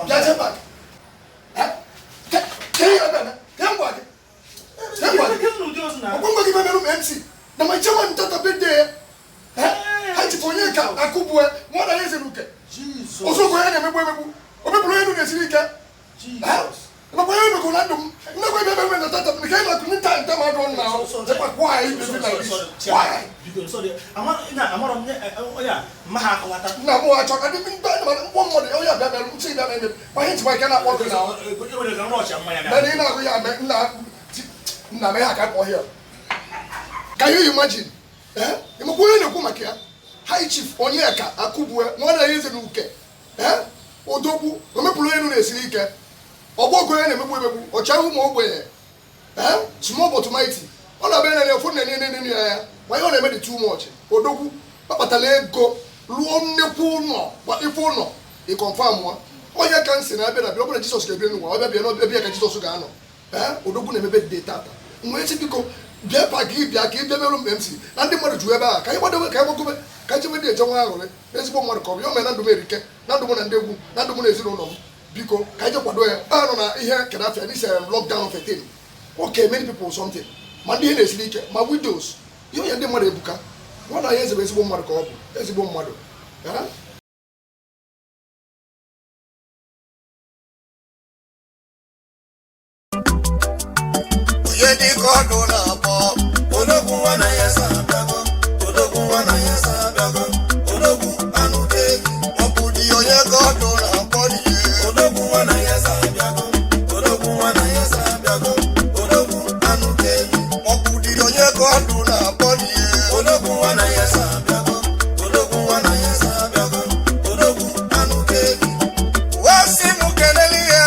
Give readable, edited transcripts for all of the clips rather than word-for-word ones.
Get back. MC. Now my chairman tata bit there. Hanchi Ponyaka, Akubwe, what I is a look at. Jesus. Also, go ahead and make a silika. Jesus. No, we're going to do. No, we're tata became like a time now. Why? Why? Because I'm on Mahakata. No, I talk. I didn't buy one more. Oh, yeah, that see that. My hands, I cannot walk now. Can you imagine? High Chief Onyeka Akubwe, one that is a look at. Odobu, Omepuenu Silika, Obogo and or Chahu Mobe. Small but mighty. All of them are phone and why only made it too much? Odobu, Papa go, Luom Nepuno, but if no, you confirm one. Oh, you can't say, I better be open Jesus can be no, I be not be a Jesus Gano. Odobu never bet data. When it's because Bia pagi bia ki bia melo MC na ndi mo do eba kai bodo kai mo ko kai che me de je wa agore ezigbo mo ko yo me na ndo merike na ndo mo na ndegu na ndo mo na eziro no biko kai je kwado e ba no na ihe kada afia this lockdown of a thing. Okay, many people something ma ndi na esilike ma widows yo ya ndi mo ebuka wona ye ezigbo mo ko obu ezigbo mo do ye di ko do na Odogu wana yesa biago, Odogu wana yesa biago, Odogu anu degi, Opudi onye godo na podi. Odogu wana yesa biago, Odogu wana yesa biago, Odogu anu degi, Opudi onye godo na podi. Odogu wana yesa biago, Odogu wana yesa biago, Odogu anu degi. Wasi mukeneli ya,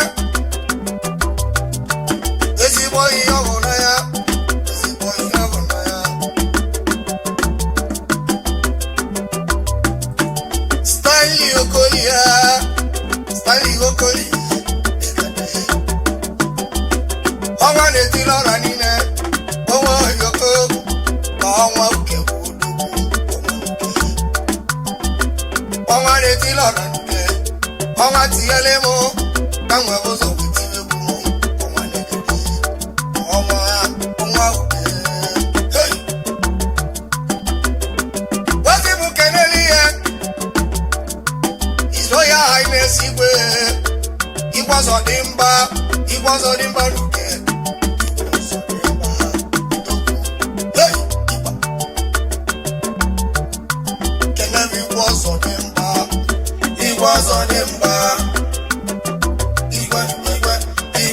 ezi boy yogo na ya. Stanley Okoli Owa le ti lora ni ne Owa yoko Owa uke odogu Owa le ti lora ni ne Owa ti ele mo Kanwe bozo kuti webu Owa le ti Owa uke Hey Wasi mukeneli ye Royal Highness Igwe, it was on him, Baruke. Kenemi was on him,